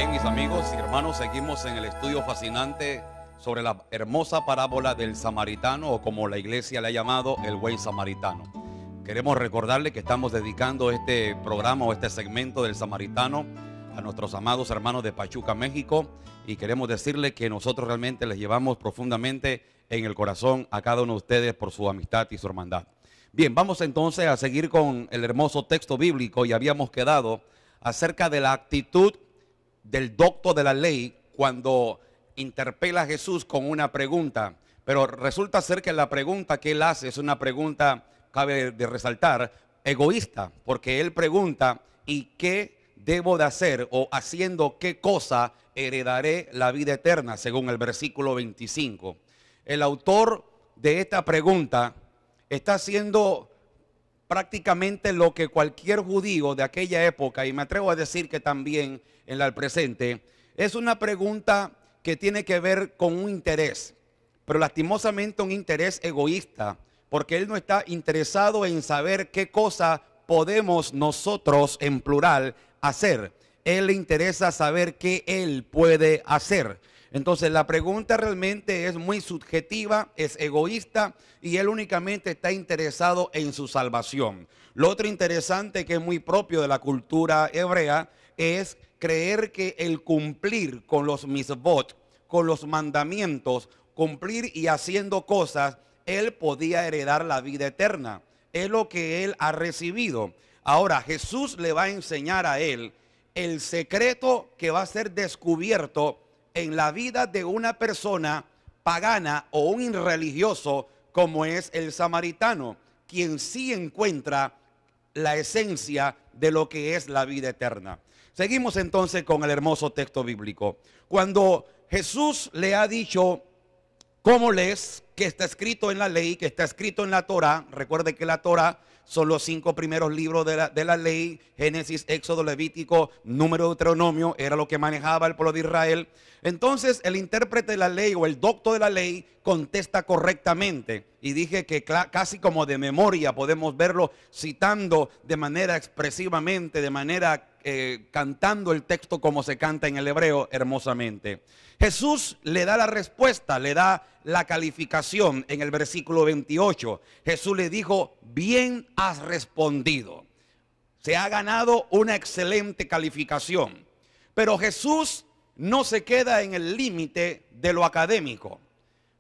Bien, mis amigos y hermanos, seguimos en el estudio fascinante sobre la hermosa parábola del samaritano, o como la iglesia le ha llamado, el buen samaritano. Queremos recordarle que estamos dedicando este programa o este segmento del samaritano a nuestros amados hermanos de Pachuca, México, y queremos decirle que nosotros realmente les llevamos profundamente en el corazón a cada uno de ustedes por su amistad y su hermandad. Bien, vamos entonces a seguir con el hermoso texto bíblico, y habíamos quedado acerca de la actitud del doctor de la ley cuando interpela a Jesús con una pregunta. Pero resulta ser que la pregunta que él hace es una pregunta, cabe de resaltar, egoísta, porque él pregunta: ¿y qué debo de hacer, o haciendo qué cosa heredaré la vida eterna? Según el versículo 25. El autor de esta pregunta está haciendo prácticamente lo que cualquier judío de aquella época, y me atrevo a decir que también en el presente, es una pregunta que tiene que ver con un interés, pero lastimosamente un interés egoísta, porque él no está interesado en saber qué cosa podemos nosotros, en plural, hacer. Él le interesa saber qué él puede hacer. Entonces la pregunta realmente es muy subjetiva, es egoísta, y él únicamente está interesado en su salvación. Lo otro interesante, que es muy propio de la cultura hebrea, es creer que el cumplir con los misbot, con los mandamientos, cumplir y haciendo cosas, él podía heredar la vida eterna. Es lo que él ha recibido. Ahora Jesús le va a enseñar a él el secreto que va a ser descubierto en la vida de una persona pagana o un irreligioso, como es el samaritano, quien sí encuentra la esencia de lo que es la vida eterna. Seguimos entonces con el hermoso texto bíblico. Cuando Jesús le ha dicho cómo lees, que está escrito en la ley, que está escrito en la Torá. Recuerde que la Torá son los 5 primeros libros de la ley: Génesis, Éxodo, Levítico, Número, Deuteronomio. Era lo que manejaba el pueblo de Israel. Entonces el intérprete de la ley, o el doctor de la ley, contesta correctamente. Y dije que casi como de memoria podemos verlo citando de manera expresivamente, de manera cantando el texto como se canta en el hebreo hermosamente. Jesús le da la respuesta, le da la calificación en el versículo 28. Jesús le dijo: bien has respondido. Se ha ganado una excelente calificación. Pero Jesús no se queda en el límite de lo académico,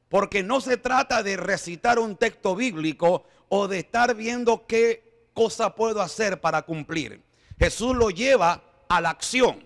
porque no se trata de recitar un texto bíblico o de estar viendo qué cosa puedo hacer para cumplir. Jesús lo lleva a la acción,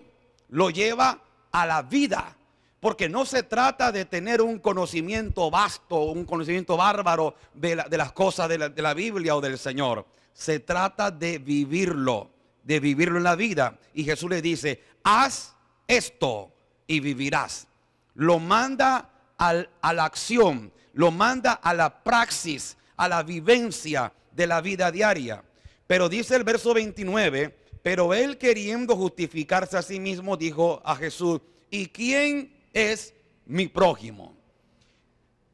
lo lleva a la vida, porque no se trata de tener un conocimiento vasto, un conocimiento bárbaro de las cosas de la Biblia o del Señor. Se trata de vivirlo en la vida. Y Jesús le dice: haz esto y vivirás. Lo manda a la acción, lo manda a la praxis, a la vivencia de la vida diaria. Pero dice el verso 29, pero él, queriendo justificarse a sí mismo, dijo a Jesús: ¿y quién es mi prójimo?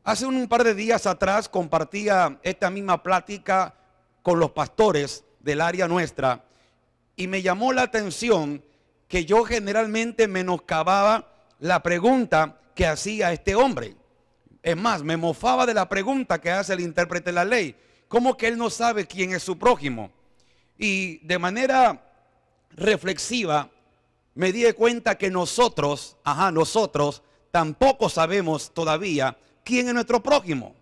Hace un par de días atrás compartía esta misma plática con los pastores del área nuestra, y me llamó la atención que yo generalmente menoscababa la pregunta que hacía este hombre. Es más, me mofaba de la pregunta que hace el intérprete de la ley: ¿cómo que él no sabe quién es su prójimo? Y de manera reflexiva me di cuenta que nosotros tampoco sabemos todavía quién es nuestro prójimo,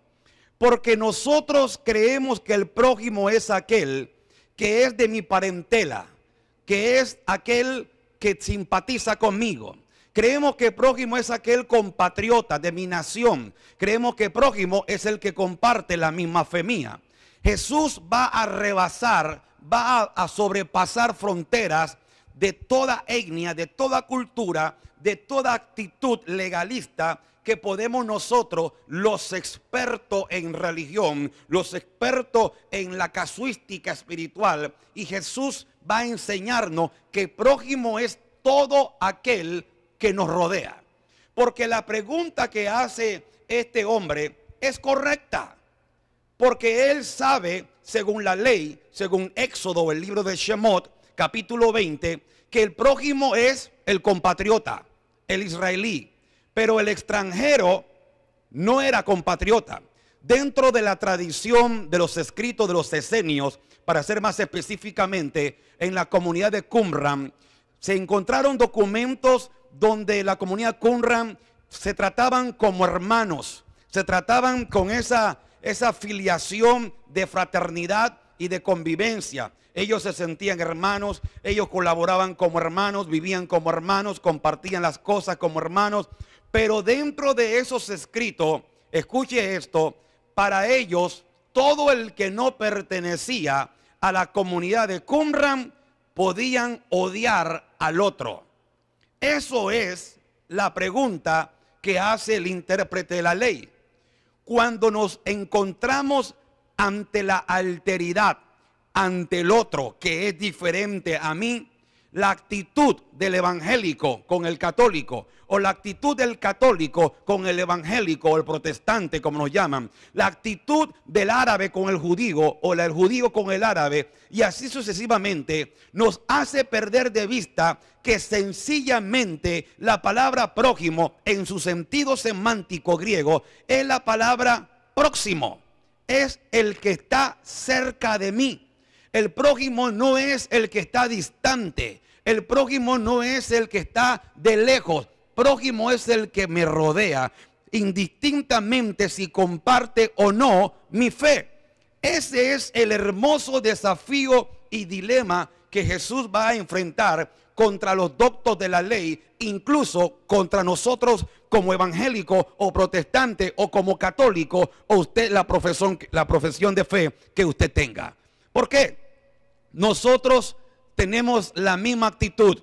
porque nosotros creemos que el prójimo es aquel que es de mi parentela, que es aquel que simpatiza conmigo. Creemos que prójimo es aquel compatriota de mi nación. Creemos que prójimo es el que comparte la misma fe mía. Jesús va a rebasar, va a sobrepasar fronteras de toda etnia, de toda cultura, de toda actitud legalista que podemos nosotros, los expertos en religión, los expertos en la casuística espiritual. Y Jesús va a enseñarnos que prójimo es todo aquel que nos rodea. Porque la pregunta que hace este hombre es correcta, porque él sabe, según la ley, según Éxodo, el libro de Shemot, capítulo 20, que el prójimo es el compatriota, el israelí, pero el extranjero no era compatriota. Dentro de la tradición de los escritos de los esenios, para ser más específicamente, en la comunidad de Qumran, se encontraron documentos donde la comunidad Qumran se trataban como hermanos, se trataban con esa filiación de fraternidad y de convivencia. Ellos se sentían hermanos, ellos colaboraban como hermanos, vivían como hermanos, compartían las cosas como hermanos. Pero dentro de esos escritos, escuche esto, para ellos todo el que no pertenecía a la comunidad de Qumran podían odiar al otro. Eso es la pregunta que hace el intérprete de la ley. Cuando nos encontramos ante la alteridad, ante el otro que es diferente a mí, la actitud del evangélico con el católico, o la actitud del católico con el evangélico o el protestante, como nos llaman, la actitud del árabe con el judío o el judío con el árabe, y así sucesivamente, nos hace perder de vista que sencillamente la palabra prójimo en su sentido semántico griego es la palabra próximo, es el que está cerca de mí. El prójimo no es el que está distante, el prójimo no es el que está de lejos, prójimo es el que me rodea, indistintamente si comparte o no mi fe. Ese es el hermoso desafío y dilema que Jesús va a enfrentar contra los doctos de la ley, incluso contra nosotros como evangélico o protestante o como católico, o usted la profesión de fe que usted tenga. ¿Por qué? Nosotros tenemos la misma actitud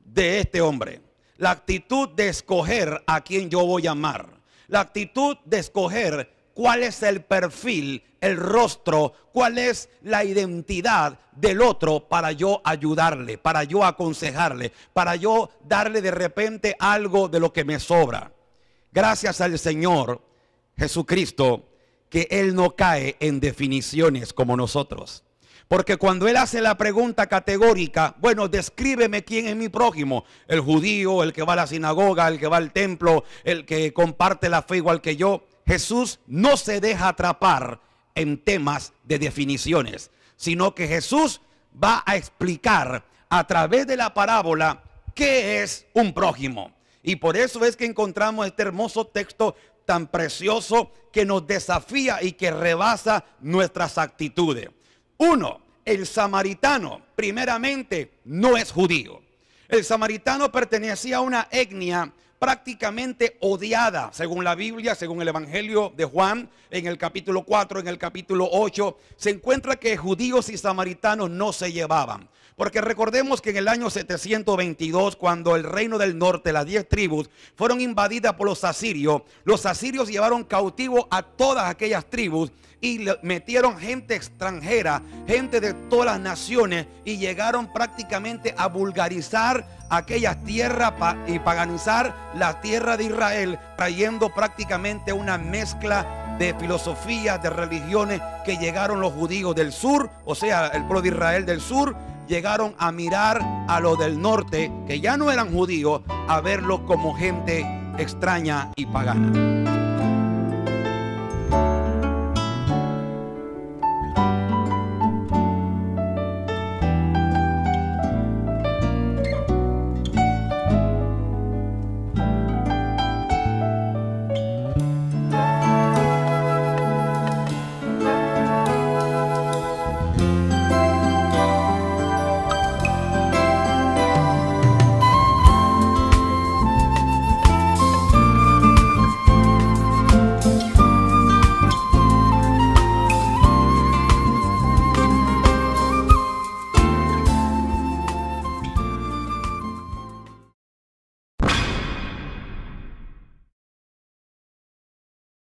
de este hombre. La actitud de escoger a quien yo voy a amar. La actitud de escoger cuál es el perfil, el rostro, cuál es la identidad del otro para yo ayudarle, para yo aconsejarle, para yo darle de repente algo de lo que me sobra. Gracias al Señor Jesucristo que Él no cae en definiciones como nosotros. Porque cuando Él hace la pregunta categórica, bueno, descríbeme quién es mi prójimo. El judío, el que va a la sinagoga, el que va al templo, el que comparte la fe igual que yo. Jesús no se deja atrapar en temas de definiciones, sino que Jesús va a explicar a través de la parábola qué es un prójimo. Y por eso es que encontramos este hermoso texto tan precioso que nos desafía y que rebasa nuestras actitudes. Uno, el samaritano primeramente no es judío. El samaritano pertenecía a una etnia prácticamente odiada, según la Biblia, según el Evangelio de Juan, en el capítulo 4, en el capítulo 8, se encuentra que judíos y samaritanos no se llevaban. Porque recordemos que en el año 722, cuando el reino del norte, las 10 tribus, fueron invadidas por los asirios llevaron cautivo a todas aquellas tribus y metieron gente extranjera, gente de todas las naciones, y llegaron prácticamente a vulgarizar aquellas tierras y paganizar la tierra de Israel, trayendo prácticamente una mezcla de filosofías, de religiones, que llegaron los judíos del sur, o sea, el pueblo de Israel del sur, llegaron a mirar a los del norte, que ya no eran judíos, a verlos como gente extraña y pagana.